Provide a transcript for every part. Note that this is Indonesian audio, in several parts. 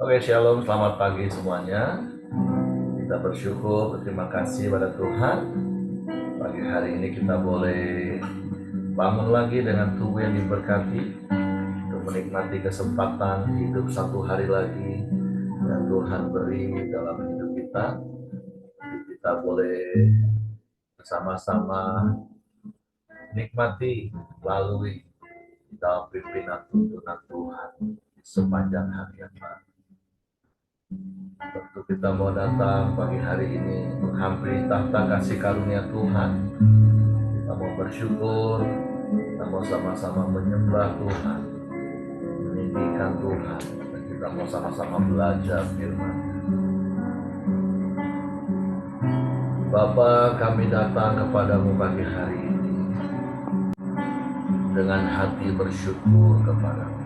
Oke, shalom, selamat pagi semuanya. Kita bersyukur, berterima kasih pada Tuhan. Pagi hari ini kita boleh bangun lagi dengan tubuh yang diberkati untuk menikmati kesempatan hidup satu hari lagi yang Tuhan beri dalam hidup kita. Kita boleh bersama-sama nikmati melalui dalam pimpinan tuntunan Tuhan sepanjang hari yang baru. Tentu kita mau datang pagi hari ini menghampiri tahta kasih karunia Tuhan. Kita mau bersyukur, kita mau sama-sama menyembah Tuhan, meninggikan Tuhan, dan kita mau sama-sama belajar firman. Bapa, kami datang kepadamu pagi hari ini dengan hati bersyukur kepadamu.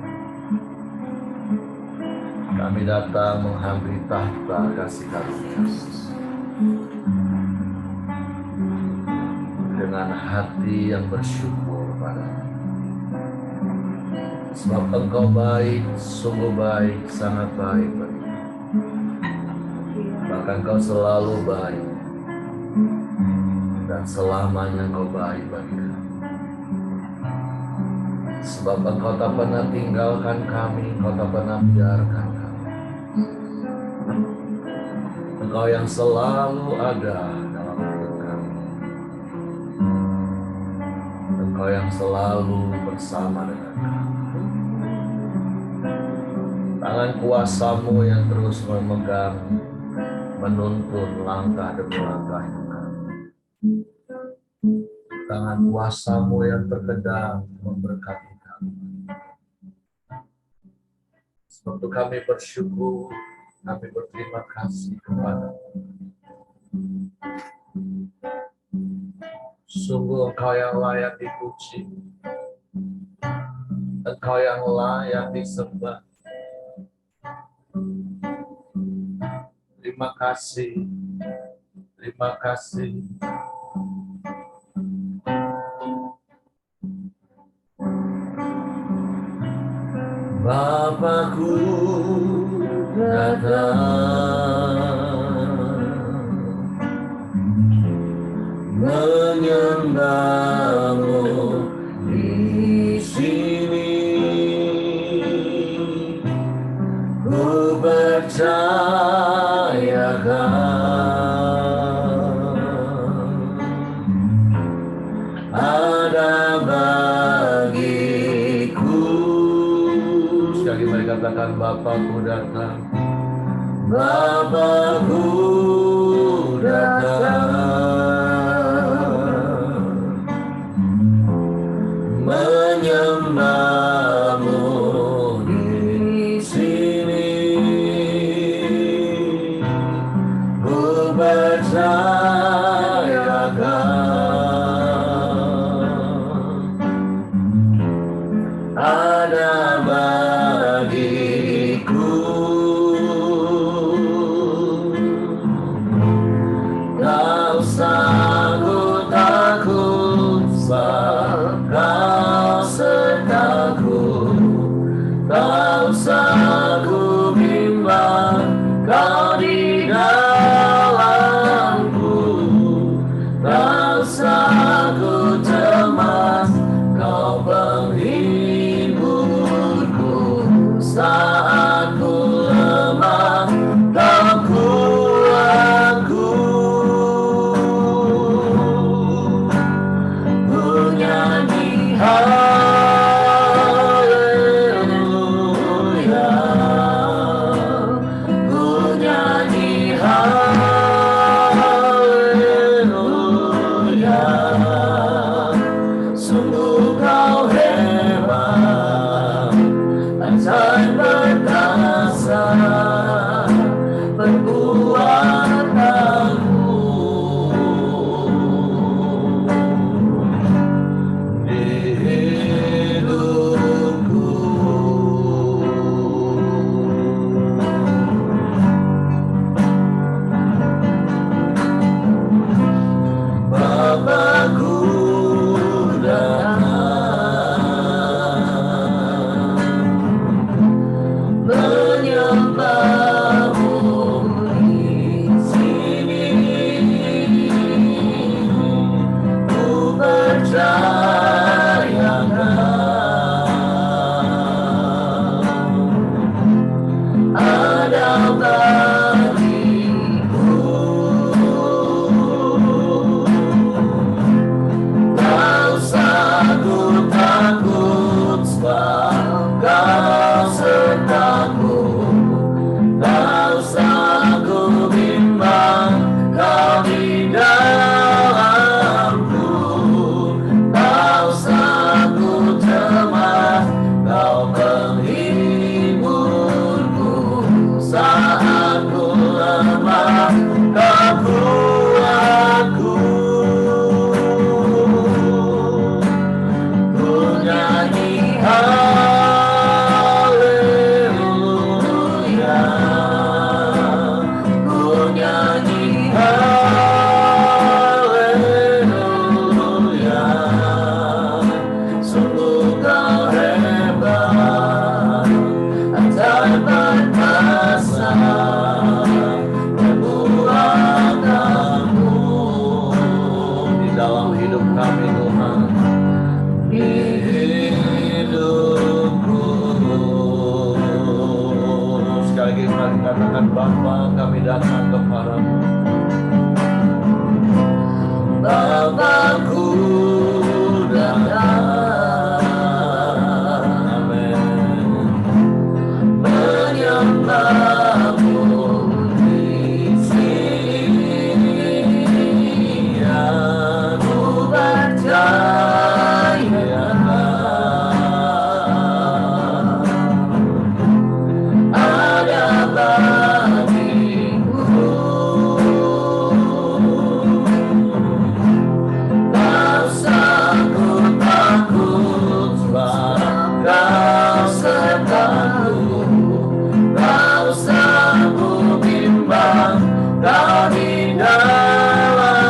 Kami datang menghampiri tahta kasih karunia dengan hati yang bersyukur padamu. Sebab Engkau baik, sungguh baik, sangat baik bagi kami. Bahkan Engkau selalu baik dan selamanya Engkau baik bagi kami. Sebab Engkau tak pernah tinggalkan kami, Engkau tak pernah biarkan kami. Engkau yang selalu ada dalam hidup kami. Engkau yang selalu bersama dengan kami. Tangan kuasa-Mu yang terus memegang, menuntun langkah demi langkah hidup kami. Tangan kuasa-Mu yang terkendang memberkati kami. Sebab itu kami bersyukur, kami berterima kasih kepada-Mu. Sungguh Engkau yang layak dipuji, Engkau yang layak disembah. Terima kasih, terima kasih. Bapakku datang menyembah-Mu di sini. Ku percayakan ada bagiku. Sekali mari katakan, Bapakku datang. Bapakku datang menyembah-Mu di sini. Ku percayakan ada bagiku. Tak usah ku takut, Kau sertaku. Tak usah ku bimbang, Kau di dalamku. Tak usah ku cemas, Kau penghiburku. Saat ku lemah, Kau kuatku. Ku nyanyi haleluya, Katakan Bapa, kami datang kepadamu. Bapakku datang, amin, menyembahmu di sini. Aku percaya ada bagiku rasaku takut sebab kau sertaku, rasaku bimbang kau di dalamku,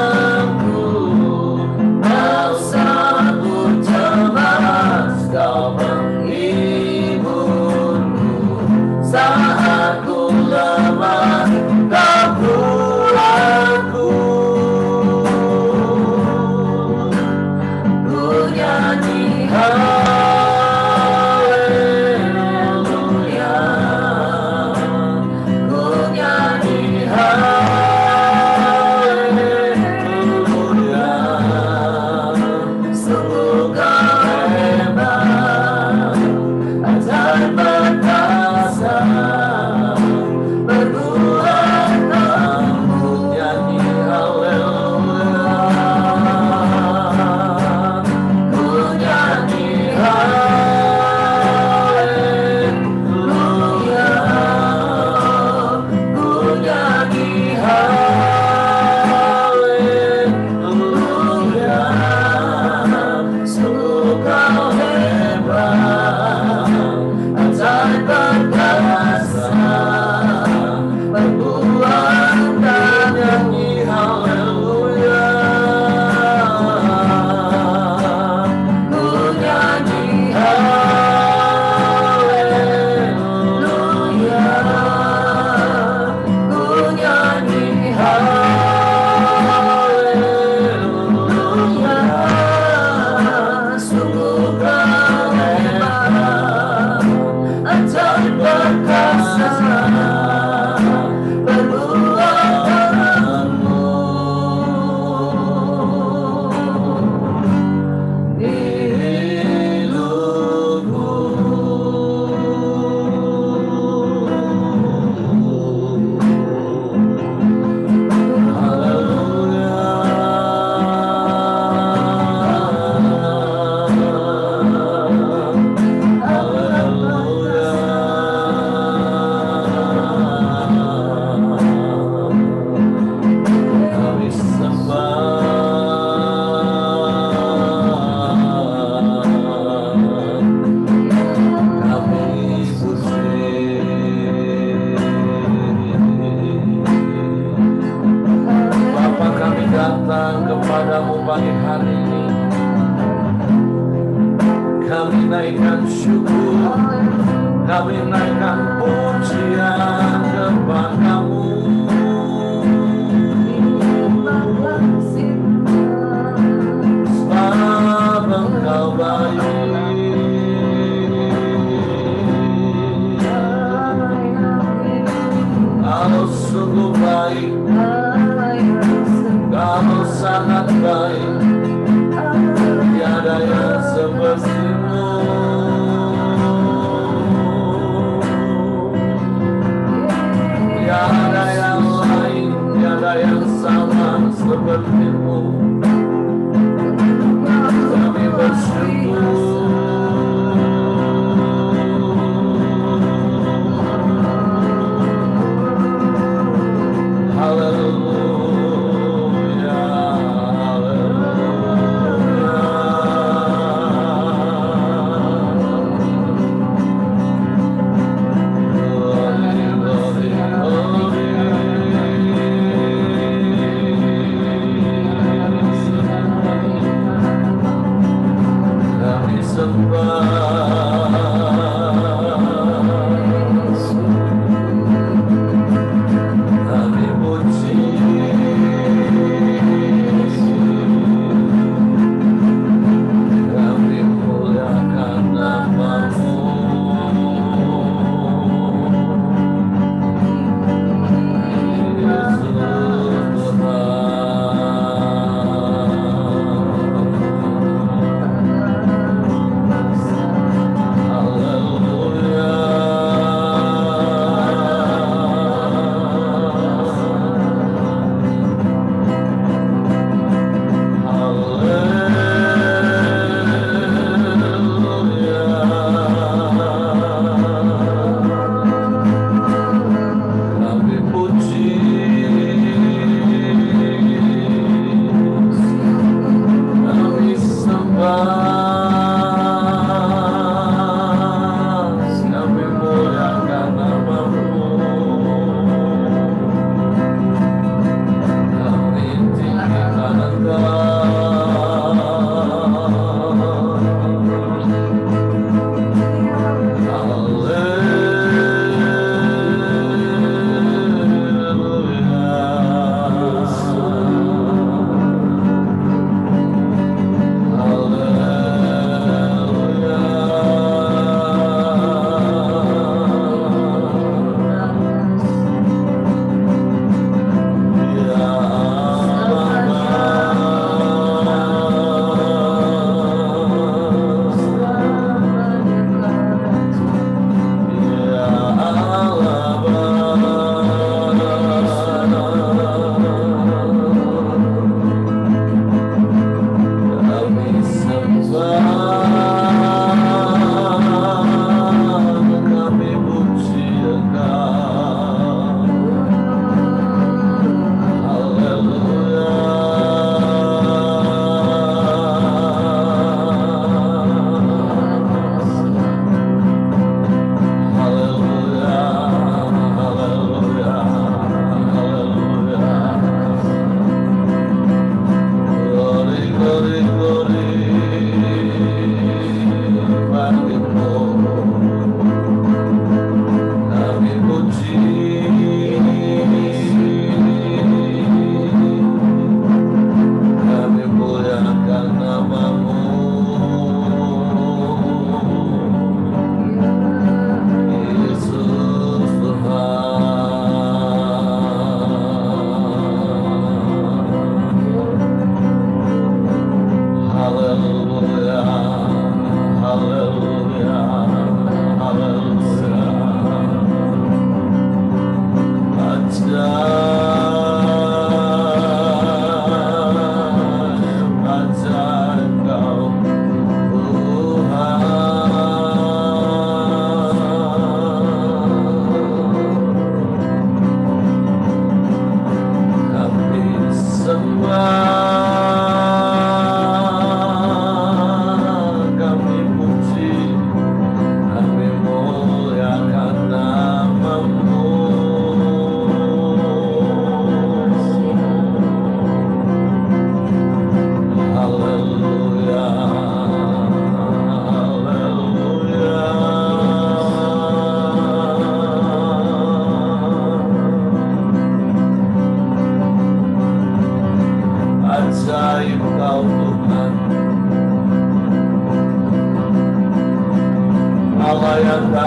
rasaku cemas kau menghiburku, saat ku lemah kau kuatku. Ku nyanyi haleluya, ku nyanyi haleluya. Sungguh kau hebat, ajaib perkasa, berbuat kamu. Nyanyi haleluya, ku nyanyi haleluya, ku nyanyi haleluya. Sungguh kau hebat, ajaib perkasa, berbuat dan nyanyi haleluya, ku nyanyi haleluya, ku nyanyi haleluya. Sungguh kau hebat, ajaib perkasa, berbuat kamu. Kami sembah, kami puji. Bapa, kami datang kepadamu pagi hari ini. Kami naikkan syukur, kami naikkan pujian kepadamu. Sebab Engkau baik, Kau sungguh baik, Kau sangat baik, tiada yang sepertimu. Tiada yang lain, tiada yang sama sepertimu. Kami bersyukur. Haleluya, haleluya.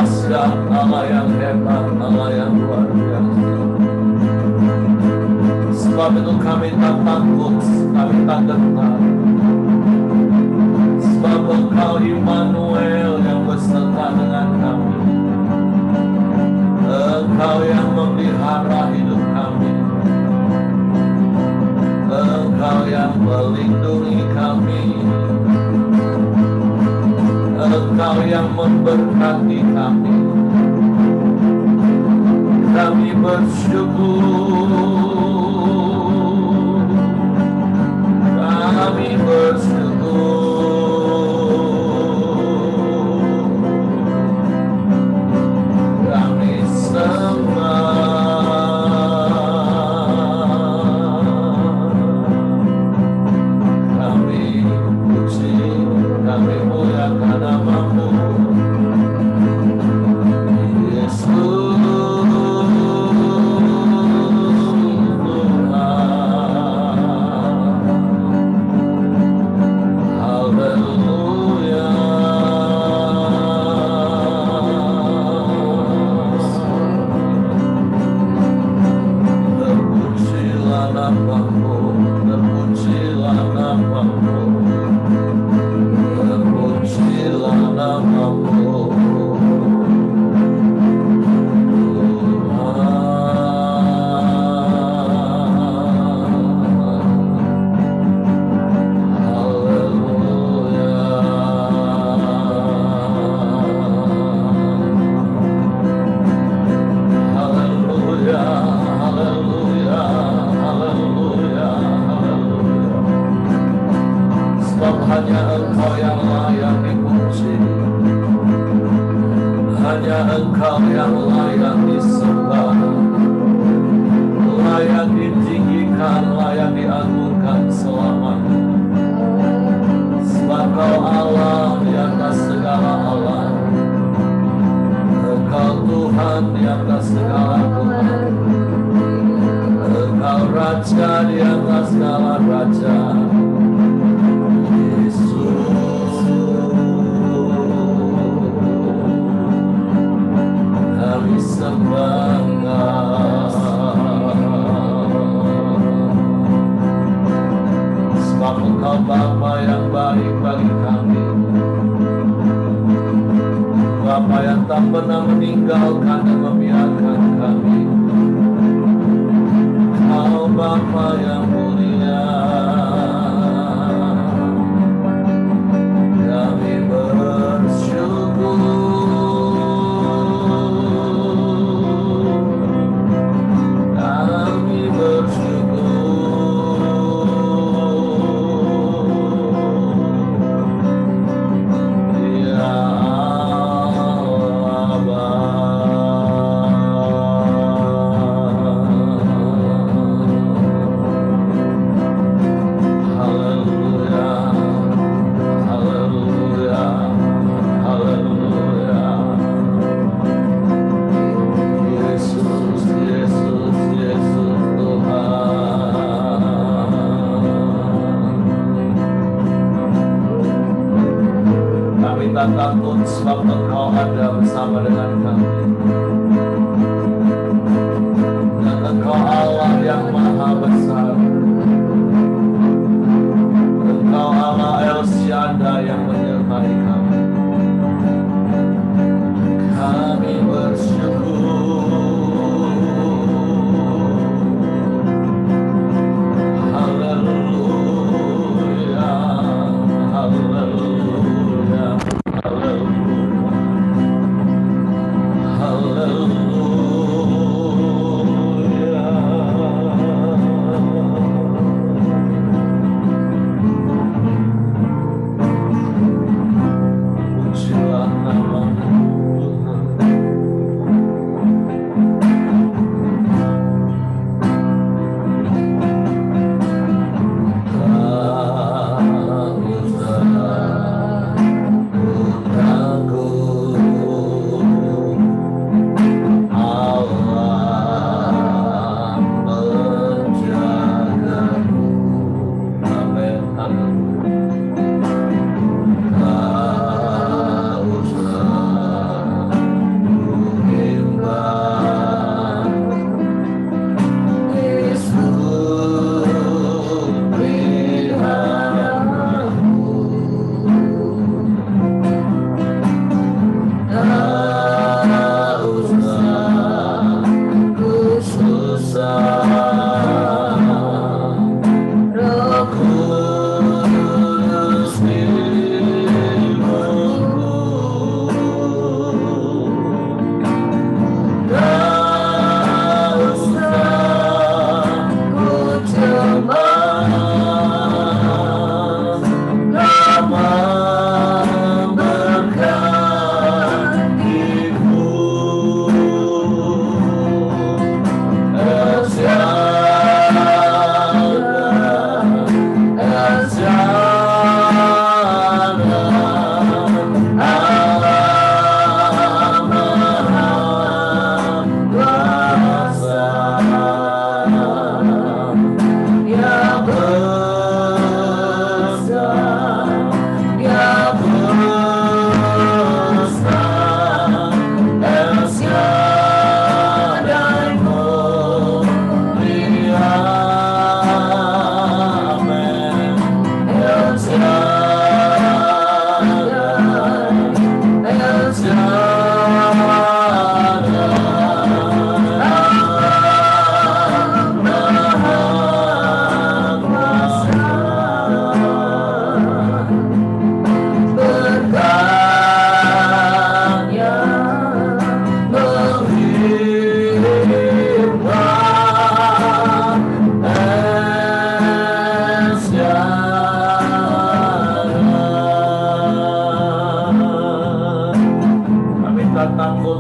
dahsyat, Allah yang hebat, Allah yang luar biasa. Sebab itu kami tak takut, kami tak gentar. Sebab Engkau Immanuel yang beserta dengan kami. Engkau yang memelihara hidup kami. Engkau yang melindungi kami. Engkau yang memberkati kami. Kami bersyukur. Kami bersyukur. Kami sembah. Kami puji, kami muliakan nama-Mu. Takut sebab Engkau ada bersama dengan kami. Dan Engkau Allah yang maha besar. Engkau Allah El Shaddai yang menyertai kami. Kami bersyukur. Haleluya, haleluya.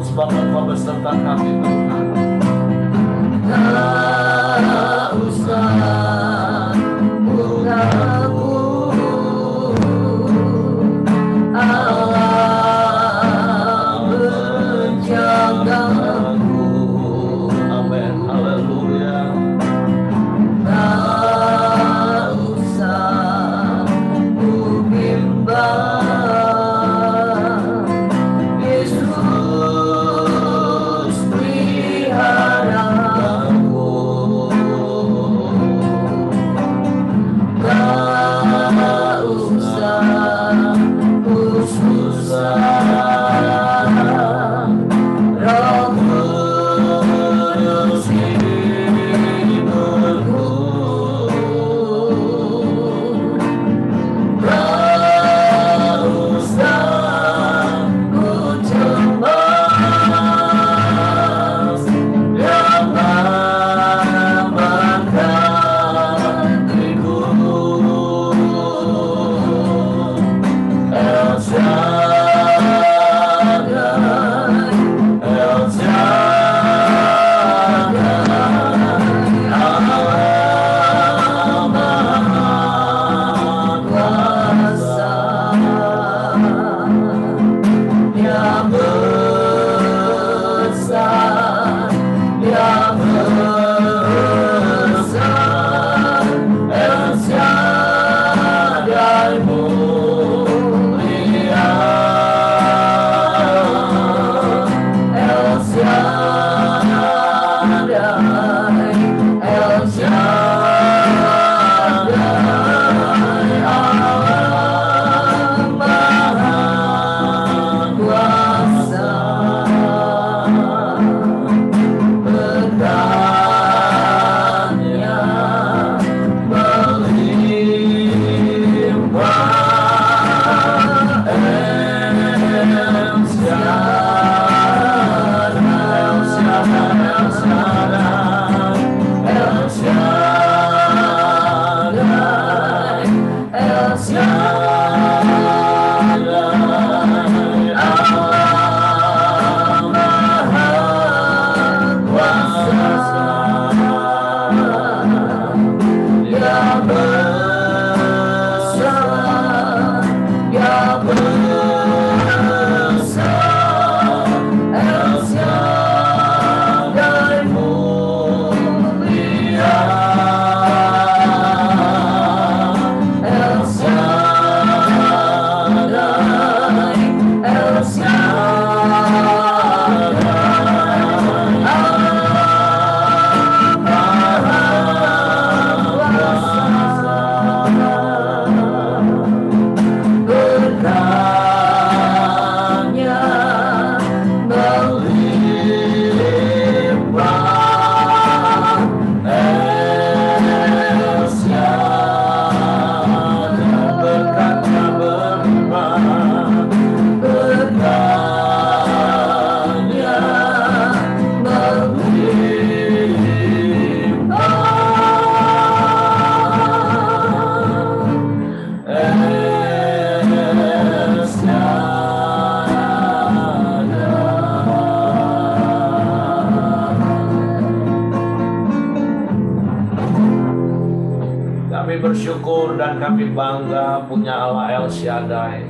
sebab Engkau beserta kami Tuhan. Tak usah mengaku Allah menjagaku. Amin, haleluya. Tak usah ku bimbang, Yesus pelihara aku. Tak usah ku susah, Roh Kudus hidupku. Tak usah ku cemas, yang mengamankan diriku. El Shaddai, El Shaddai, Allah Maha Kuasa, yang besar, yang besar, El Shaddai mulia, El Shaddai, El Shaddai, Allah Maha Kuasa. Berkatnya melimpah, El Shaddai, El Shaddai, El Shaddai, El Shaddai, Allah Maha Kuasa, yang besar, yang besar, El Shaddai mulia, El Shaddai, El Shaddai, Allah Maha Kuasa. Berkatnya melimpah, El Shaddai, berkatnya berlimpah, berkatnya melimpah, El Shaddai. Kami bersyukur dan kami bangga punya Allah El Shaddai,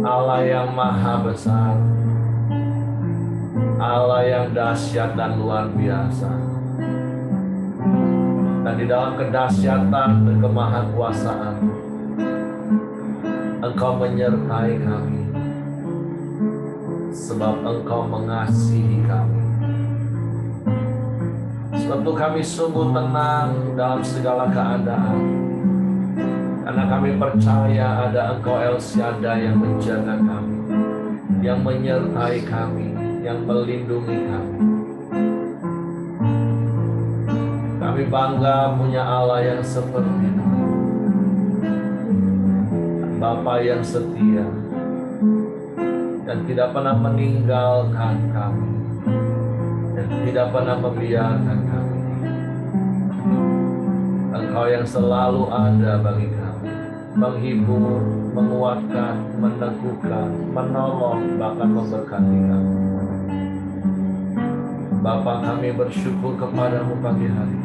Allah yang maha besar, Allah yang dahsyat dan luar biasa. Dan di dalam kedahsyatan dan kemahakuasaan, Engkau menyertai kami, sebab Engkau mengasihi kami. Sebab itu kami sungguh tenang dalam segala keadaan, karena kami percaya ada Engkau El Shaddai yang menjaga kami, yang menyertai kami, yang melindungi kami. Kami bangga punya Allah yang seperti itu, Bapa yang setia dan tidak pernah meninggalkan kami dan tidak pernah membiarkan kami. Engkau yang selalu ada bagi kami. menghibur, menguatkan, meneguhkan, menolong, bahkan memberkati kami. Bapa, kami bersyukur kepadamu pagi hari.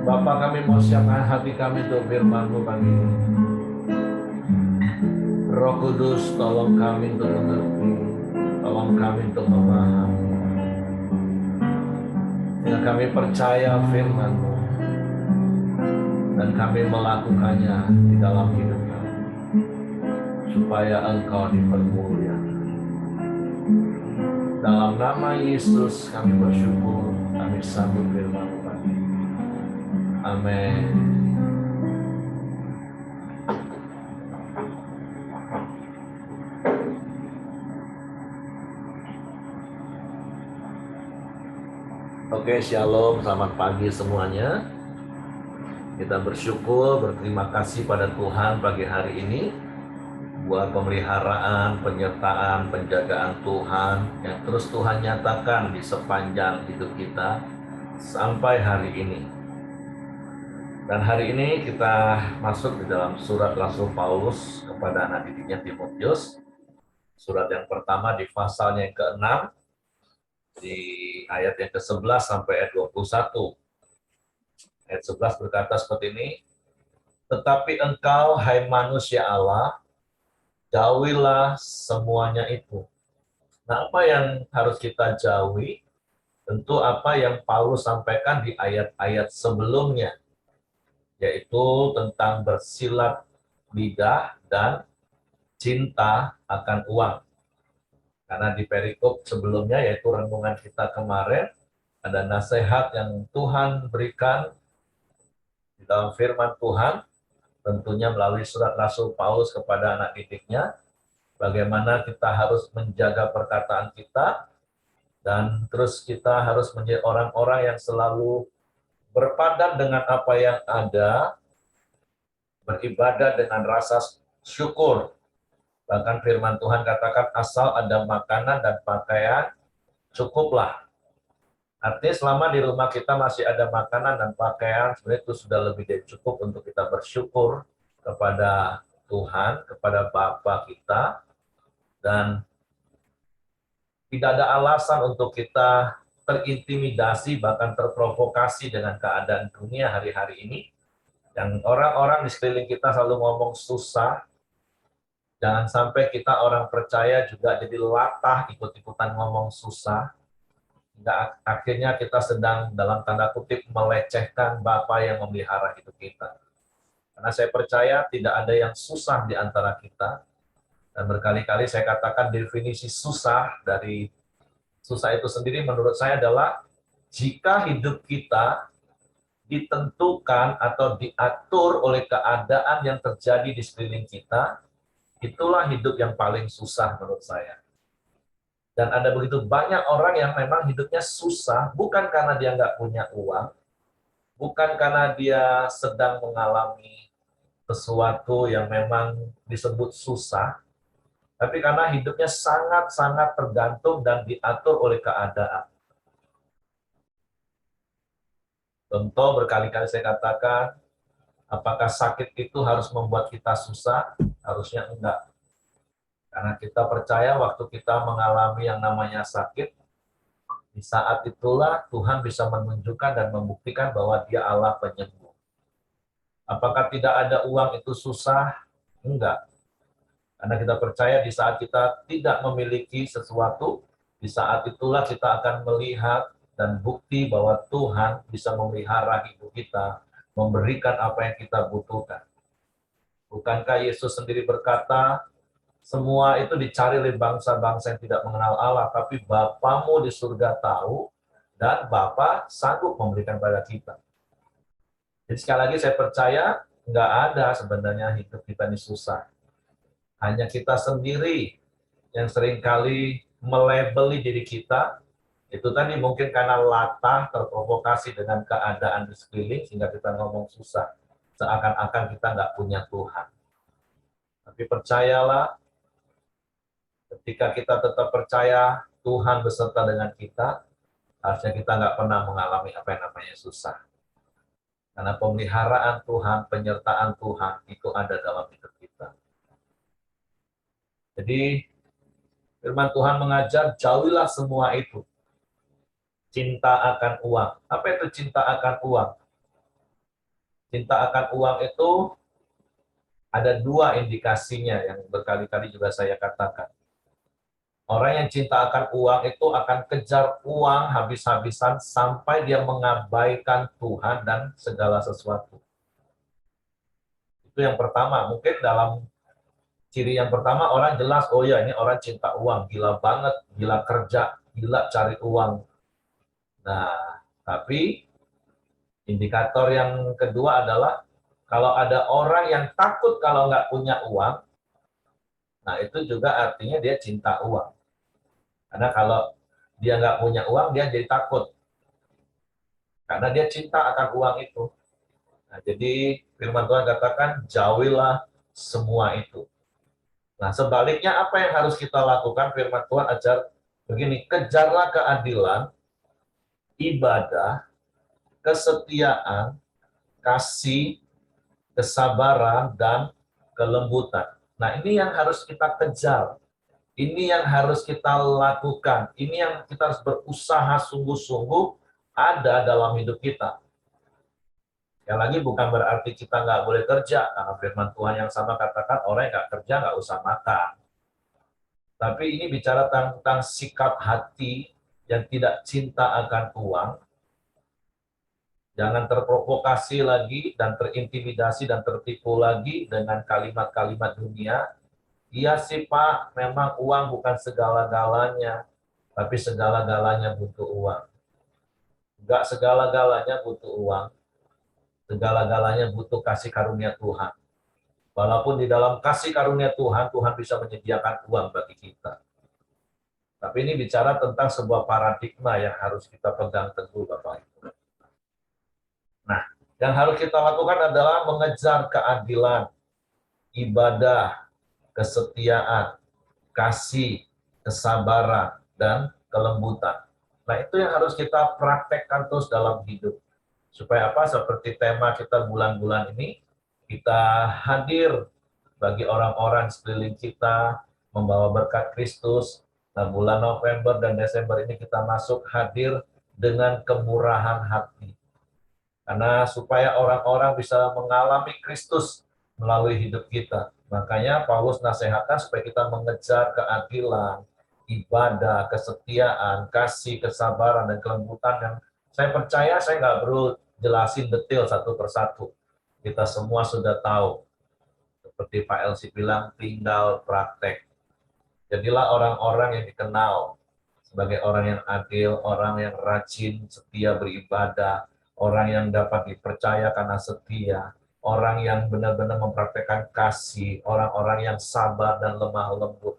Bapa, kami mau siapkan hati kami untuk firman-Mu pagi ini. Roh Kudus, tolong kami untuk mengerti, tolong kami untuk memahami. Sehingga kami percaya firman-Mu dan kami melakukannya di dalam hidup kami, supaya Engkau dipermuliakan. Dalam nama Yesus kami bersyukur, kami sambut firman-Mu pagi ini. Amin. Oke, shalom, selamat pagi semuanya. Kita bersyukur, berterima kasih pada Tuhan pagi hari ini buat pemeliharaan, penyertaan, penjagaan Tuhan yang terus Tuhan nyatakan di sepanjang hidup kita sampai hari ini. Dan hari ini kita masuk di dalam surat Rasul Paulus kepada anak didiknya Timotius. Surat yang pertama di pasalnya yang ke-6, di ayat yang ke-11 sampai ayat 21. Ayat 11 berkata seperti ini, tetapi engkau, hai manusia Allah, jauhilah semuanya itu. Nah, apa yang harus kita jauhi? Tentu apa yang Paulus sampaikan di ayat-ayat sebelumnya, yaitu tentang bersilat lidah dan cinta akan uang. Karena di perikop sebelumnya, yaitu renungan kita kemarin, ada nasihat yang Tuhan berikan di dalam firman Tuhan, tentunya melalui surat Rasul Paulus kepada anak didiknya, bagaimana kita harus menjaga perkataan kita, dan terus kita harus menjadi orang-orang yang selalu berpadan dengan apa yang ada, beribadah dengan rasa syukur. Bahkan firman Tuhan katakan, asal ada makanan dan pakaian, cukuplah. Artinya selama di rumah kita masih ada makanan dan pakaian, sebenarnya itu sudah lebih dari cukup untuk kita bersyukur kepada Tuhan, kepada Bapa kita, dan tidak ada alasan untuk kita terintimidasi, bahkan terprovokasi dengan keadaan dunia hari-hari ini. Yang orang-orang di sekeliling kita selalu ngomong susah, jangan sampai kita orang percaya juga jadi latah ikut-ikutan ngomong susah. Hingga akhirnya kita sedang dalam tanda kutip melecehkan Bapa yang memelihara hidup kita. Karena saya percaya tidak ada yang susah di antara kita. Dan berkali-kali saya katakan definisi susah dari susah itu sendiri menurut saya adalah jika hidup kita ditentukan atau diatur oleh keadaan yang terjadi di sekeliling kita, itulah hidup yang paling susah menurut saya. Dan ada begitu banyak orang yang memang hidupnya susah, bukan karena dia nggak punya uang, bukan karena dia sedang mengalami sesuatu yang memang disebut susah, tapi karena hidupnya sangat-sangat tergantung dan diatur oleh keadaan. Contoh berkali-kali saya katakan, apakah sakit itu harus membuat kita susah? Harusnya enggak. Karena kita percaya waktu kita mengalami yang namanya sakit, di saat itulah Tuhan bisa menunjukkan dan membuktikan bahwa Dia Allah penyembuh. Apakah tidak ada uang itu susah? Enggak. Karena kita percaya di saat kita tidak memiliki sesuatu, di saat itulah kita akan melihat dan bukti bahwa Tuhan bisa memelihara hidup kita, memberikan apa yang kita butuhkan. Bukankah Yesus sendiri berkata, semua itu dicari oleh bangsa-bangsa yang tidak mengenal Allah, tapi Bapamu di surga tahu, dan Bapa sanggup memberikan pada kita. Jadi sekali lagi saya percaya, nggak ada sebenarnya hidup kita ini susah. Hanya kita sendiri yang seringkali melabeli diri kita, itu tadi mungkin karena latah, terprovokasi dengan keadaan di sekeliling, sehingga kita ngomong susah. Seakan-akan kita nggak punya Tuhan. Tapi percayalah, ketika kita tetap percaya Tuhan beserta dengan kita, harusnya kita nggak pernah mengalami apa yang namanya susah. Karena pemeliharaan Tuhan, penyertaan Tuhan itu ada dalam hidup kita. Jadi firman Tuhan mengajar, jauhilah semua itu. Cinta akan uang. Apa itu cinta akan uang? Cinta akan uang itu ada dua indikasinya yang berkali-kali juga saya katakan. Orang yang cinta akan uang itu akan kejar uang habis-habisan sampai dia mengabaikan Tuhan dan segala sesuatu. Itu yang pertama. Mungkin dalam ciri yang pertama orang jelas, oh ya ini orang cinta uang, gila banget, gila kerja, gila cari uang. Nah, tapi indikator yang kedua adalah kalau ada orang yang takut kalau nggak punya uang, nah itu juga artinya dia cinta uang. Karena kalau dia nggak punya uang, dia jadi takut. Karena dia cinta akan uang itu. Nah, jadi firman Tuhan katakan, jauhilah semua itu. Nah, sebaliknya apa yang harus kita lakukan? Firman Tuhan ajar begini, kejarlah keadilan, ibadah, kesetiaan, kasih, kesabaran, dan kelembutan. Nah, ini yang harus kita kejar. Ini yang harus kita lakukan. Ini yang kita harus berusaha sungguh-sungguh ada dalam hidup kita. Yang lagi bukan berarti kita nggak boleh kerja. Karena firman Tuhan yang sama katakan, orang yang nggak kerja nggak usah makan. Tapi ini bicara tentang sikap hati yang tidak cinta akan uang. Jangan terprovokasi lagi dan terintimidasi dan tertipu lagi dengan kalimat-kalimat dunia. Iya sih Pak, memang uang bukan segala-galanya, tapi segala-galanya butuh uang. Enggak segala-galanya butuh uang, segala-galanya butuh kasih karunia Tuhan. Walaupun di dalam kasih karunia Tuhan, Tuhan bisa menyediakan uang bagi kita. Tapi ini bicara tentang sebuah paradigma yang harus kita pegang teguh, Bapak Ibu. Nah, yang harus kita lakukan adalah mengejar keadilan, ibadah, kesetiaan, kasih, kesabaran, dan kelembutan. Nah, itu yang harus kita praktekkan terus dalam hidup. Supaya apa? Seperti tema kita bulan-bulan ini, kita hadir bagi orang-orang sekeliling kita, membawa berkat Kristus. Nah, bulan November dan Desember ini kita masuk hadir dengan kemurahan hati. Karena supaya orang-orang bisa mengalami Kristus melalui hidup kita. Makanya Paulus nasihatkan supaya kita mengejar keadilan, ibadah, kesetiaan, kasih, kesabaran, dan kelembutan yang saya percaya saya nggak perlu jelasin detail satu persatu. Kita semua sudah tahu. Seperti Pak Elsi bilang, tinggal praktek. Jadilah orang-orang yang dikenal sebagai orang yang adil, orang yang rajin, setia beribadah, orang yang dapat dipercaya karena setia, orang yang benar-benar mempraktekkan kasih, orang-orang yang sabar dan lemah lembut.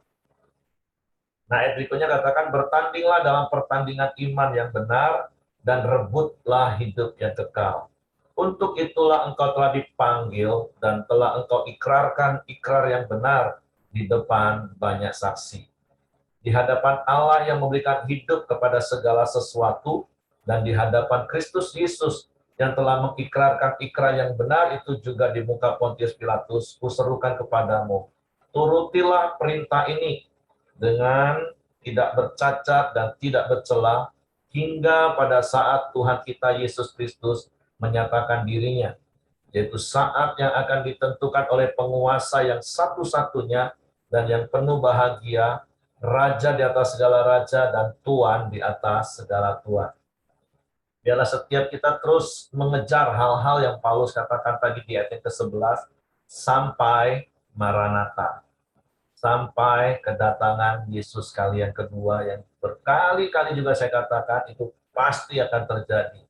Nah, ayat berikutnya katakan, bertandinglah dalam pertandingan iman yang benar, dan rebutlah hidup yang kekal. Untuk itulah engkau telah dipanggil, dan telah engkau ikrarkan ikrar yang benar di depan banyak saksi. Di hadapan Allah yang memberikan hidup kepada segala sesuatu, dan di hadapan Kristus Yesus yang telah mengikrarkan ikrar yang benar itu juga di muka Pontius Pilatus, kuserukan kepadamu, turutilah perintah ini dengan tidak bercacat dan tidak bercela, hingga pada saat Tuhan kita Yesus Kristus menyatakan dirinya, yaitu saat yang akan ditentukan oleh penguasa yang satu-satunya dan yang penuh bahagia, Raja di atas segala raja dan Tuan di atas segala tuan. Biarlah setiap kita terus mengejar hal-hal yang Paulus katakan tadi di ayat ke-11, sampai Maranatha, sampai kedatangan Yesus kali yang kedua, yang berkali-kali juga saya katakan itu pasti akan terjadi.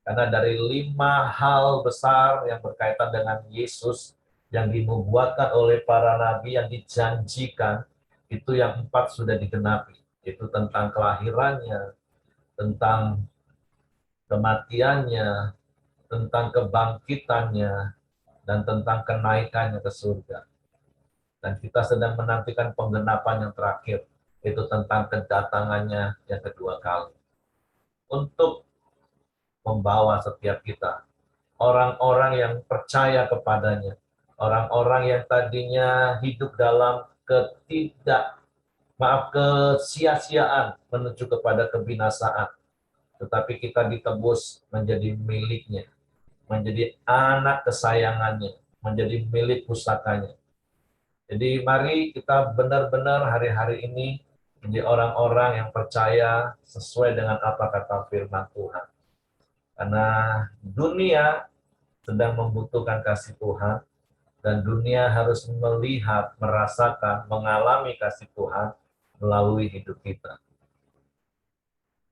Karena dari 5 hal besar yang berkaitan dengan Yesus yang dinubuatkan oleh para nabi yang dijanjikan, itu yang 4 sudah digenapi. Itu tentang kelahirannya, tentang kematiannya, tentang kebangkitannya, dan tentang kenaikannya ke surga. Dan kita sedang menantikan penggenapan yang terakhir, itu tentang kedatangannya yang kedua kali. Untuk membawa setiap kita orang-orang yang percaya kepadanya, orang-orang yang tadinya hidup dalam kesia-siaan menuju kepada kebinasaan, tetapi kita ditebus menjadi miliknya, menjadi anak kesayangannya, menjadi milik pusakanya. Jadi mari kita benar-benar hari-hari ini menjadi orang-orang yang percaya sesuai dengan apa kata firman Tuhan. Karena dunia sedang membutuhkan kasih Tuhan, dan dunia harus melihat, merasakan, mengalami kasih Tuhan melalui hidup kita.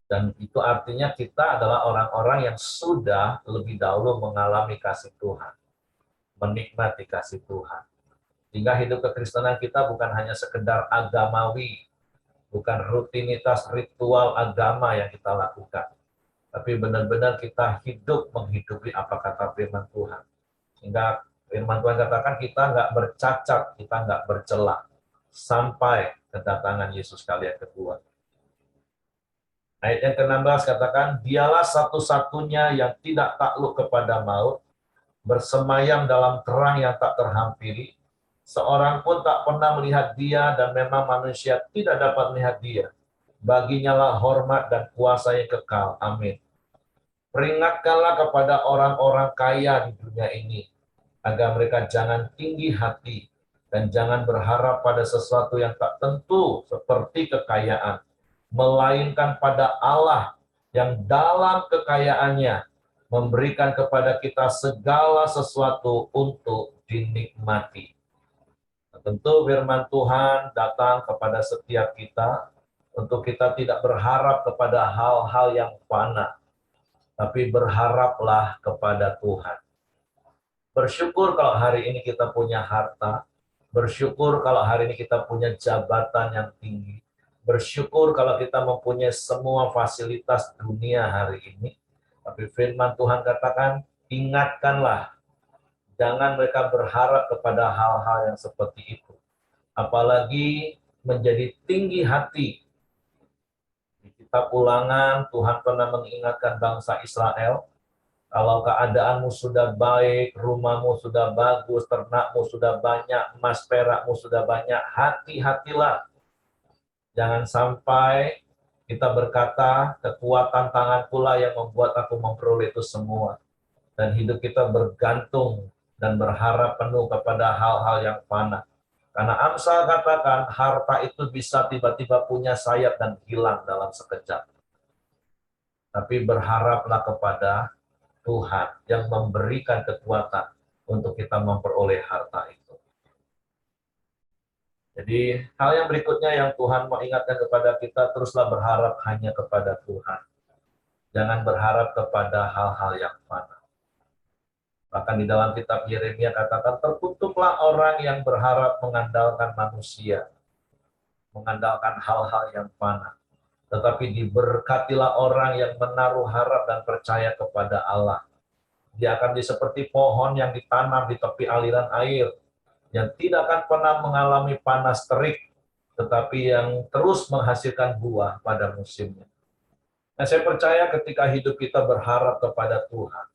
Dan itu artinya kita adalah orang-orang yang sudah lebih dahulu mengalami kasih Tuhan, menikmati kasih Tuhan. Sehingga hidup kekristenan kita bukan hanya sekedar agamawi, bukan rutinitas ritual agama yang kita lakukan, tapi benar-benar kita hidup menghidupi apa kata firman Tuhan. Sehingga firman Tuhan katakan kita nggak bercacat, kita nggak bercela, sampai kedatangan Yesus kali yang kedua. Ayat yang ke-16 katakan, dialah satu-satunya yang tidak takluk kepada maut, bersemayam dalam terang yang tak terhampiri, seorang pun tak pernah melihat dia, dan memang manusia tidak dapat melihat dia. Baginya lah hormat dan kuasa yang kekal. Amin. Peringatkanlah kepada orang-orang kaya di dunia ini, agar mereka jangan tinggi hati, dan jangan berharap pada sesuatu yang tak tentu seperti kekayaan, melainkan pada Allah yang dalam kekayaannya memberikan kepada kita segala sesuatu untuk dinikmati. Tentu firman Tuhan datang kepada setiap kita untuk kita tidak berharap kepada hal-hal yang fana, tapi berharaplah kepada Tuhan. Bersyukur kalau hari ini kita punya harta, bersyukur kalau hari ini kita punya jabatan yang tinggi, bersyukur kalau kita mempunyai semua fasilitas dunia hari ini. Tapi firman Tuhan katakan, ingatkanlah, jangan mereka berharap kepada hal-hal yang seperti itu. Apalagi menjadi tinggi hati. Di kitab Ulangan, Tuhan pernah mengingatkan bangsa Israel, kalau keadaanmu sudah baik, rumahmu sudah bagus, ternakmu sudah banyak, emas perakmu sudah banyak, hati-hatilah. Jangan sampai kita berkata, kekuatan tanganku lah yang membuat aku memperoleh itu semua. Dan hidup kita bergantung dan berharap penuh kepada hal-hal yang fana. Karena Amsal katakan, harta itu bisa tiba-tiba punya sayap dan hilang dalam sekejap. Tapi berharaplah kepada Tuhan yang memberikan kekuatan untuk kita memperoleh harta itu. Jadi hal yang berikutnya yang Tuhan mau ingatkan kepada kita, teruslah berharap hanya kepada Tuhan. Jangan berharap kepada hal-hal yang fana. Bahkan di dalam kitab Yeremia katakan, terkutuklah orang yang berharap mengandalkan manusia, mengandalkan hal-hal yang fana. Tetapi diberkatilah orang yang menaruh harap dan percaya kepada Allah. Dia akan seperti pohon yang ditanam di tepi aliran air, yang tidak akan pernah mengalami panas terik, tetapi yang terus menghasilkan buah pada musimnya. Nah, saya percaya ketika hidup kita berharap kepada Tuhan,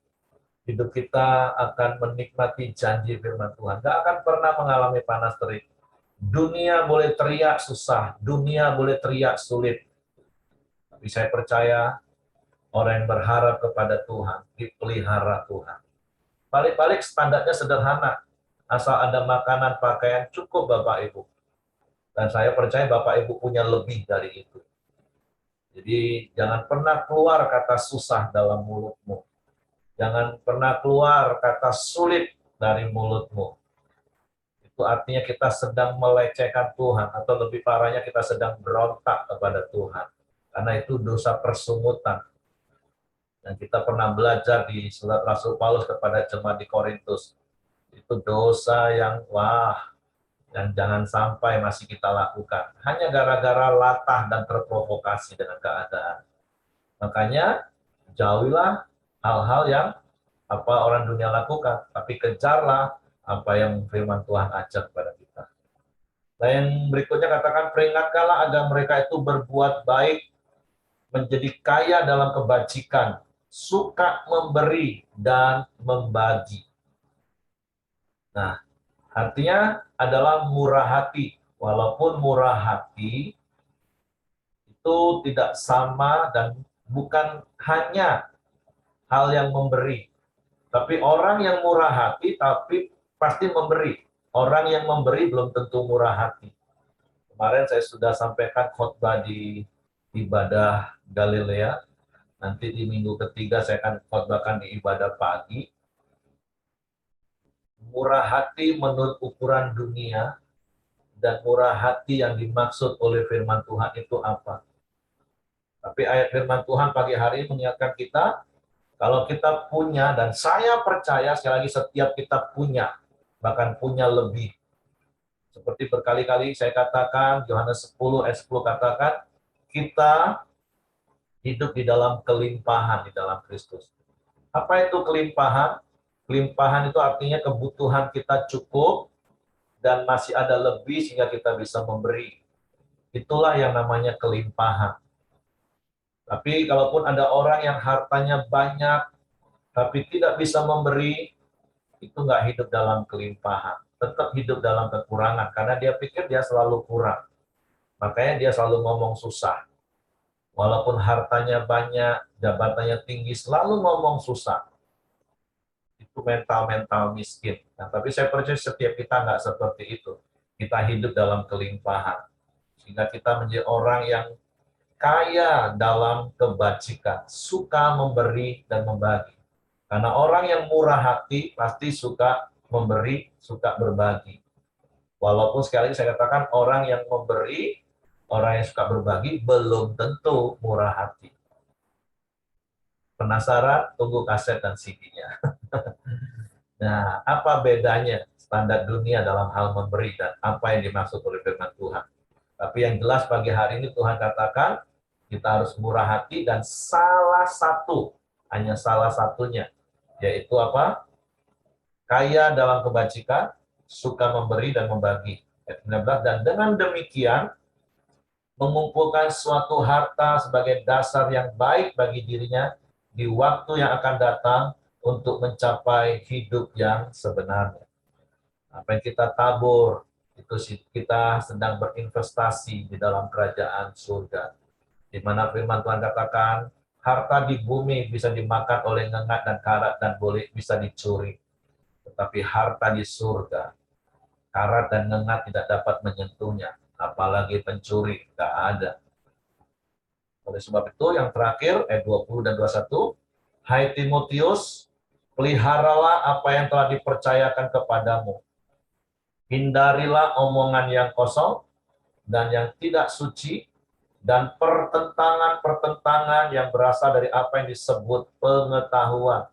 hidup kita akan menikmati janji firman Tuhan. Gak akan pernah mengalami panas terik. Dunia boleh teriak susah, dunia boleh teriak sulit. Tapi saya percaya orang yang berharap kepada Tuhan, dipelihara Tuhan. Balik-balik standarnya sederhana. Asal ada makanan, pakaian, cukup Bapak Ibu. Dan saya percaya Bapak Ibu punya lebih dari itu. Jadi jangan pernah keluar kata susah dalam mulutmu. Jangan pernah keluar kata sulit dari mulutmu. Itu artinya kita sedang melecehkan Tuhan, atau lebih parahnya kita sedang berontak kepada Tuhan. Karena itu dosa persungutan. Dan kita pernah belajar di surat Rasul Paulus kepada jemaat di Korintus. Itu dosa yang dan jangan sampai masih kita lakukan. Hanya gara-gara latah dan terprovokasi dengan keadaan. Makanya jauhilah hal-hal yang apa orang dunia lakukan, tapi kejarlah apa yang firman Tuhan ajak kepada kita. Nah, yang berikutnya katakan, peringatkanlah agar mereka itu berbuat baik, menjadi kaya dalam kebajikan, suka memberi dan membagi. Nah, artinya adalah murah hati. Walaupun murah hati itu tidak sama dan bukan hanya hal yang memberi. Tapi orang yang murah hati tapi pasti memberi. Orang yang memberi belum tentu murah hati. Kemarin saya sudah sampaikan khotbah di ibadah Galilea. Nanti di minggu ketiga saya akan khotbahkan di ibadah pagi. Murah hati menurut ukuran dunia dan murah hati yang dimaksud oleh firman Tuhan itu apa? Tapi ayat firman Tuhan pagi hari mengingatkan kita, kalau kita punya, dan saya percaya sekali lagi setiap kita punya, bahkan punya lebih. Seperti berkali-kali saya katakan, Yohanes 10 ayat 10 katakan, kita hidup di dalam kelimpahan di dalam Kristus. Apa itu kelimpahan? Kelimpahan itu artinya kebutuhan kita cukup dan masih ada lebih sehingga kita bisa memberi. Itulah yang namanya kelimpahan. Tapi kalaupun ada orang yang hartanya banyak tapi tidak bisa memberi, itu nggak hidup dalam kelimpahan. Tetap hidup dalam kekurangan karena dia pikir dia selalu kurang. Makanya dia selalu ngomong susah. Walaupun hartanya banyak, jabatannya tinggi, selalu ngomong susah. Itu mental-mental miskin. Nah, tapi saya percaya setiap kita nggak seperti itu. Kita hidup dalam kelimpahan. Sehingga kita menjadi orang yang kaya dalam kebajikan, suka memberi dan membagi. Karena orang yang murah hati pasti suka memberi, suka berbagi. Walaupun sekali lagi saya katakan orang yang memberi, orang yang suka berbagi belum tentu murah hati. Penasaran? Tunggu kaset dan CD-nya. Nah, apa bedanya standar dunia dalam hal memberi dan apa yang dimaksud oleh firman Tuhan? Tapi yang jelas pagi hari ini Tuhan katakan, kita harus murah hati dan salah satu, hanya salah satunya, yaitu apa? Kaya dalam kebajikan, suka memberi dan membagi. Ayat 19, dan dengan demikian, mengumpulkan suatu harta sebagai dasar yang baik bagi dirinya di waktu yang akan datang untuk mencapai hidup yang sebenarnya. Apa yang kita tabur, itu kita sedang berinvestasi di dalam kerajaan surga. Di mana firman Tuhan katakan, harta di bumi bisa dimakan oleh ngengat dan karat dan boleh bisa dicuri. Tetapi harta di surga, karat dan ngengat tidak dapat menyentuhnya. Apalagi pencuri, tidak ada. Oleh sebab itu, yang terakhir, ayat 20 dan 21, Hai Timotius, peliharalah apa yang telah dipercayakan kepadamu. Hindarilah omongan yang kosong dan yang tidak suci, dan pertentangan-pertentangan yang berasal dari apa yang disebut pengetahuan.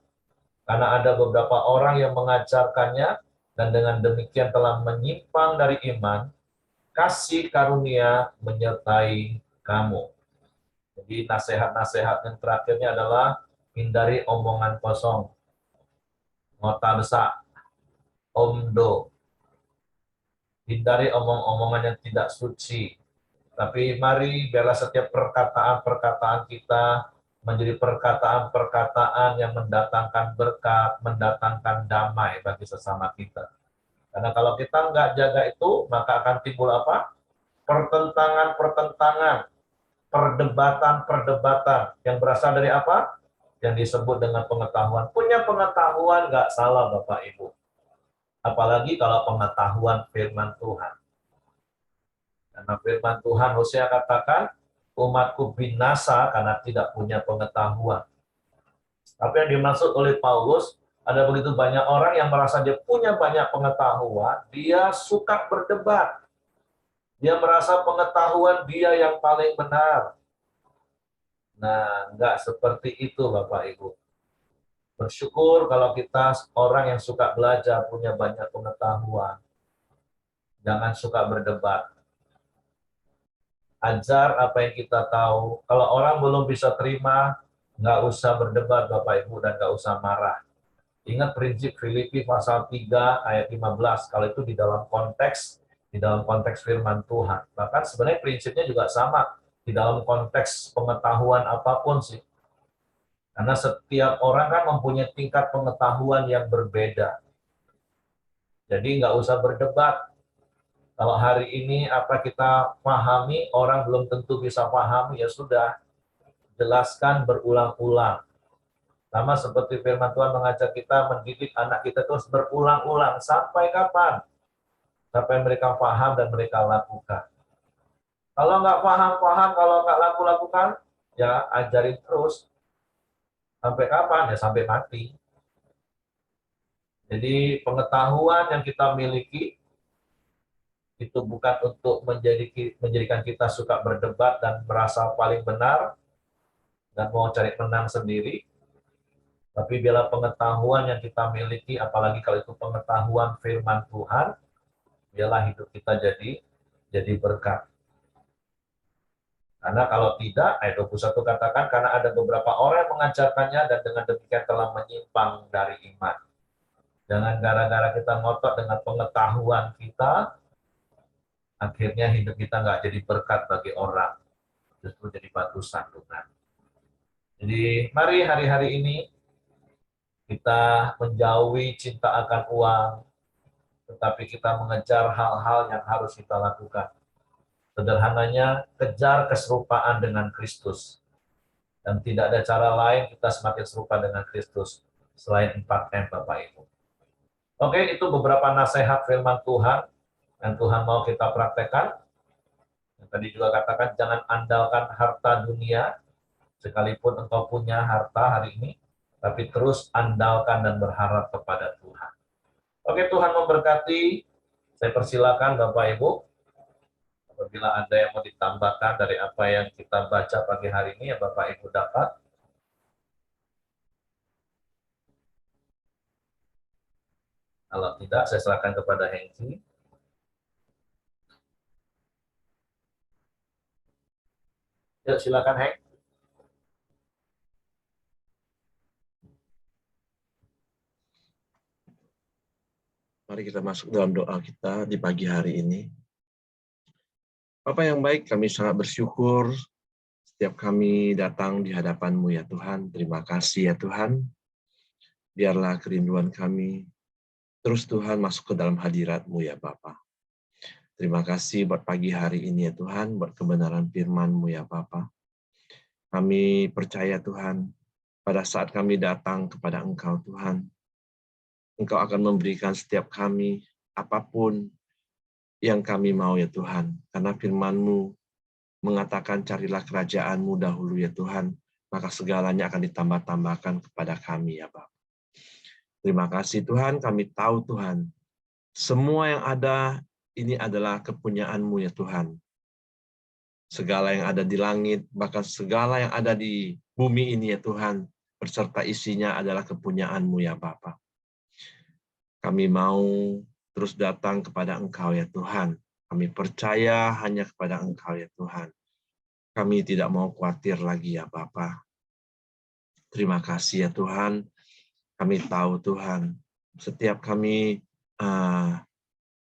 Karena ada beberapa orang yang mengajarkannya, dan dengan demikian telah menyimpang dari iman, kasih karunia menyertai kamu. Jadi nasihat-nasihat yang terakhirnya adalah hindari omongan kosong, ngota besar, omdo, hindari omong-omongan yang tidak suci. Tapi mari biarlah setiap perkataan-perkataan kita menjadi perkataan-perkataan yang mendatangkan berkat, mendatangkan damai bagi sesama kita. Karena kalau kita nggak jaga itu, maka akan timbul apa? Pertentangan-pertentangan, perdebatan-perdebatan yang berasal dari apa? Yang disebut dengan pengetahuan. Punya pengetahuan nggak salah Bapak Ibu. Apalagi kalau pengetahuan firman Tuhan. Karena firman Tuhan Hosea katakan, umatku binasa karena tidak punya pengetahuan. Tapi yang dimaksud oleh Paulus, ada begitu banyak orang yang merasa dia punya banyak pengetahuan, dia suka berdebat. Dia merasa pengetahuan dia yang paling benar. Nah, enggak seperti itu Bapak Ibu. Bersyukur kalau kita orang yang suka belajar, punya banyak pengetahuan. Jangan suka berdebat. Ajar apa yang kita tahu. Kalau orang belum bisa terima, nggak usah berdebat Bapak Ibu dan nggak usah marah. Ingat prinsip Filipi pasal 3 ayat 15, kalau itu di dalam konteks firman Tuhan. Bahkan sebenarnya prinsipnya juga sama di dalam konteks pengetahuan apapun sih. Karena setiap orang kan mempunyai tingkat pengetahuan yang berbeda. Jadi nggak usah berdebat. Kalau hari ini apa kita pahami, orang belum tentu bisa pahami, ya sudah, jelaskan berulang-ulang. Sama seperti firman Tuhan mengajak kita mendidik anak kita terus berulang-ulang. Sampai kapan? Sampai mereka paham dan mereka lakukan. Kalau nggak paham-paham, kalau nggak lakukan, ya ajarin terus. Sampai kapan? Ya sampai mati. Jadi pengetahuan yang kita miliki itu bukan untuk menjadikan kita suka berdebat dan merasa paling benar dan mau cari menang sendiri. Tapi bila pengetahuan yang kita miliki, apalagi kalau itu pengetahuan firman Tuhan, biarlah hidup kita jadi berkat. Karena kalau tidak, ayat 21 katakan, karena ada beberapa orang yang mengajarkannya dan dengan demikian telah menyimpang dari iman. Jangan gara-gara kita ngotot dengan pengetahuan kita, akhirnya hidup kita nggak jadi berkat bagi orang, justru jadi batu sandungan. Jadi mari hari-hari ini kita menjauhi cinta akan uang, tetapi kita mengejar hal-hal yang harus kita lakukan. Sederhananya, kejar keserupaan dengan Kristus. Dan tidak ada cara lain kita semakin serupa dengan Kristus selain 4M Bapak Ibu. Oke, itu beberapa nasihat firman Tuhan yang Tuhan mau kita praktekkan. Yang tadi juga katakan, jangan andalkan harta dunia, sekalipun engkau punya harta hari ini, tapi terus andalkan dan berharap kepada Tuhan. Oke, Tuhan memberkati. Saya persilakan Bapak Ibu, apabila ada yang mau ditambahkan dari apa yang kita baca pagi hari ini, ya Bapak Ibu dapat. Kalau tidak, saya serahkan kepada Hengki. Yuk, silakan Heng. Mari kita masuk dalam doa kita di pagi hari ini. Bapa yang baik, kami sangat bersyukur setiap kami datang di hadapan-Mu ya Tuhan. Terima kasih ya Tuhan. Biarlah kerinduan kami terus Tuhan masuk ke dalam hadirat-Mu ya Bapa. Terima kasih buat pagi hari ini ya Tuhan, buat kebenaran firman-Mu ya Bapa. Kami percaya Tuhan, pada saat kami datang kepada Engkau Tuhan, Engkau akan memberikan setiap kami apapun yang kami mau ya Tuhan. Karena firman-Mu mengatakan carilah kerajaan-Mu dahulu ya Tuhan, maka segalanya akan ditambah-tambahkan kepada kami ya Bapa. Terima kasih Tuhan, kami tahu Tuhan, semua yang ada ini adalah kepunyaan-Mu ya Tuhan. Segala yang ada di langit, bahkan segala yang ada di bumi ini ya Tuhan, berserta isinya adalah kepunyaan-Mu ya Bapa. Kami mau terus datang kepada Engkau ya Tuhan. Kami percaya hanya kepada Engkau ya Tuhan. Kami tidak mau khawatir lagi ya Bapa. Terima kasih ya Tuhan. Kami tahu Tuhan, setiap kami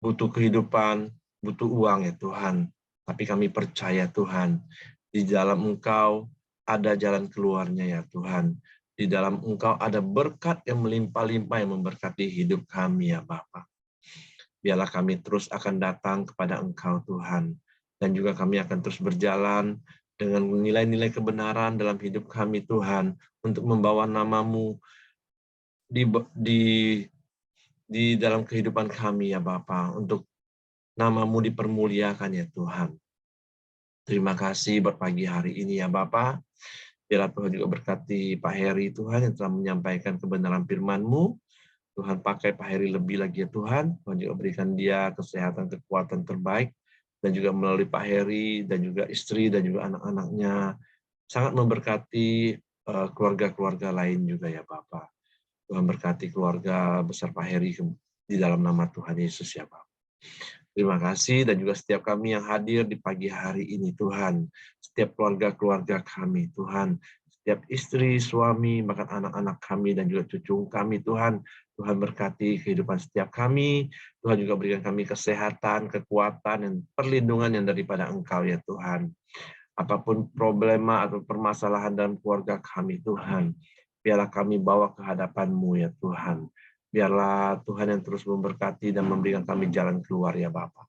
butuh kehidupan, butuh uang ya Tuhan. Tapi kami percaya Tuhan, di dalam Engkau ada jalan keluarnya ya Tuhan. Di dalam Engkau ada berkat yang melimpah-limpah yang memberkati hidup kami ya Bapa. Biarlah kami terus akan datang kepada Engkau Tuhan. Dan juga kami akan terus berjalan dengan nilai-nilai kebenaran dalam hidup kami Tuhan. Untuk membawa nama-Mu di dalam kehidupan kami ya Bapa. Untuk nama-Mu dipermuliakan ya Tuhan. Terima kasih buat pagi hari ini ya Bapa. Biarlah Tuhan juga berkati Pak Heri Tuhan yang telah menyampaikan kebenaran firman-Mu. Tuhan pakai Pak Heri lebih lagi ya Tuhan. Tuhan juga berikan dia kesehatan, kekuatan terbaik. Dan juga melalui Pak Heri dan juga istri dan juga anak-anaknya. Sangat memberkati keluarga-keluarga lain juga ya Bapak. Tuhan berkati keluarga besar Pak Heri di dalam nama Tuhan Yesus ya Bapak. Terima kasih dan juga setiap kami yang hadir di pagi hari ini Tuhan. Setiap keluarga-keluarga kami Tuhan. Setiap istri, suami, bahkan anak-anak kami dan juga cucu kami Tuhan. Tuhan berkati kehidupan setiap kami. Tuhan juga berikan kami kesehatan, kekuatan, dan perlindungan yang daripada Engkau ya Tuhan. Apapun problema atau permasalahan dalam keluarga kami Tuhan. biarlah kami bawa ke hadapan-Mu ya Tuhan. Biarlah Tuhan yang terus memberkati dan memberikan kami jalan keluar ya Bapa.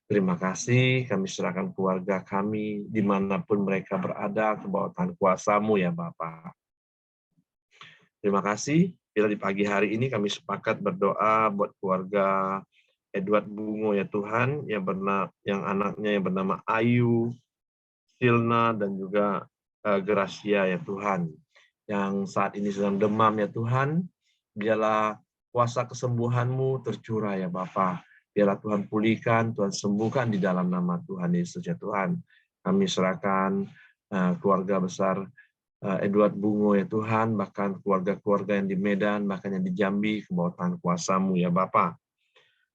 Terima kasih, kami serahkan keluarga kami dimanapun mereka berada ke bawah Tuhan kuasa-Mu ya Bapa. Terima kasih, bila di pagi hari ini kami sepakat berdoa buat keluarga Edward Bungo ya Tuhan, yang anaknya yang bernama Ayu, Silna, dan juga Gracia ya Tuhan, yang saat ini sedang demam ya Tuhan. Biarlah kuasa kesembuhan-Mu tercurah ya Bapa. Biarlah Tuhan pulihkan, Tuhan sembuhkan di dalam nama Tuhan Yesus ya Tuhan. Kami serahkan keluarga besar Edward Bungo ya Tuhan, bahkan keluarga-keluarga yang di Medan, bahkan yang di Jambi, ke bawah Tuhan kuasa-Mu ya Bapa.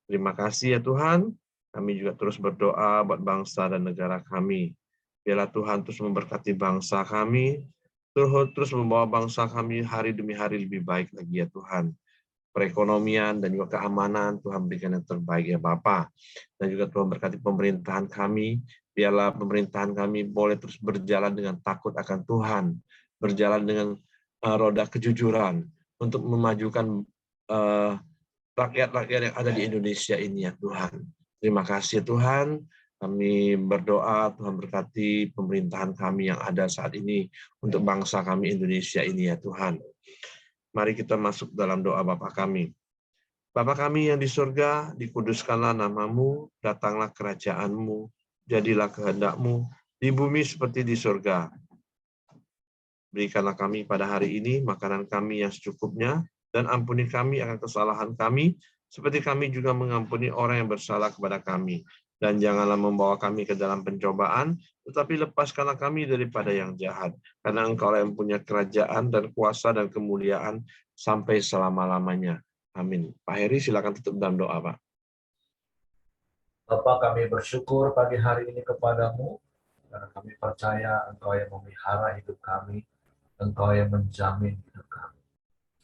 Terima kasih ya Tuhan. Kami juga terus berdoa buat bangsa dan negara kami. Biarlah Tuhan terus memberkati bangsa kami, terus membawa bangsa kami hari demi hari lebih baik lagi ya Tuhan. Perekonomian dan juga keamanan, Tuhan berikan yang terbaik ya Bapa. Dan juga Tuhan berkati pemerintahan kami. Biarlah pemerintahan kami boleh terus berjalan dengan takut akan Tuhan, berjalan dengan roda kejujuran untuk memajukan rakyat-rakyat yang ada di Indonesia ini ya Tuhan. Terima kasih Tuhan. Kami berdoa Tuhan berkati pemerintahan kami yang ada saat ini untuk bangsa kami Indonesia ini ya Tuhan. Mari kita masuk dalam doa Bapa kami. Bapa kami yang di surga, dikuduskanlah nama-Mu, datanglah kerajaan-Mu, jadilah kehendak-Mu di bumi seperti di surga. Berikanlah kami pada hari ini makanan kami yang secukupnya, dan ampuni kami akan kesalahan kami, seperti kami juga mengampuni orang yang bersalah kepada kami. Dan janganlah membawa kami ke dalam pencobaan, tetapi lepaskanlah kami daripada yang jahat. Karena Engkau yang punya kerajaan dan kuasa dan kemuliaan sampai selama-lamanya. Amin. Pak Heri, silakan tutup dalam doa, Pak. Bapa, kami bersyukur pagi hari ini kepadamu, karena kami percaya Engkau yang memelihara hidup kami, Engkau yang menjamin hidup kami.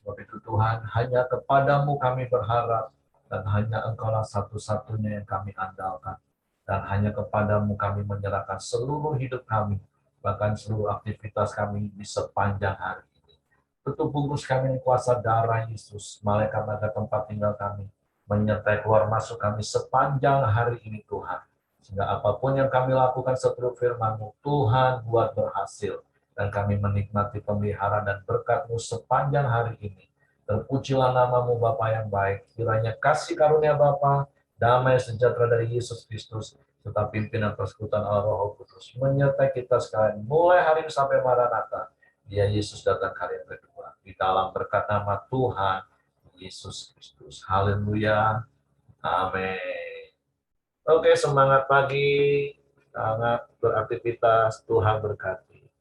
Sebab itu Tuhan, hanya kepadamu kami berharap, dan hanya Engkaulah satu-satunya yang kami andalkan. Dan hanya kepadamu kami menyerahkan seluruh hidup kami, bahkan seluruh aktivitas kami di sepanjang hari ini. Tutup bungkus kami dengan kuasa darah Yesus, malaikat-malaikat tempat tinggal kami, menyertai keluar masuk kami sepanjang hari ini Tuhan. Sehingga apapun yang kami lakukan seturut firman-Mu, Tuhan buat berhasil. Dan kami menikmati pemeliharaan dan berkat-Mu sepanjang hari ini. Terpujilah nama-Mu Bapa yang baik. Kiranya kasih karunia Bapa, damai sejahtera dari Yesus Kristus, serta pimpinan persekutuan Allah Roh Kudus menyertai kita sekalian mulai hari ini sampai Maranatha. Dia Yesus datang hari yang kedua. Di dalam berkat nama Tuhan Yesus Kristus. Haleluya. Amin. Oke, semangat pagi. Sangat beraktivitas. Tuhan berkati.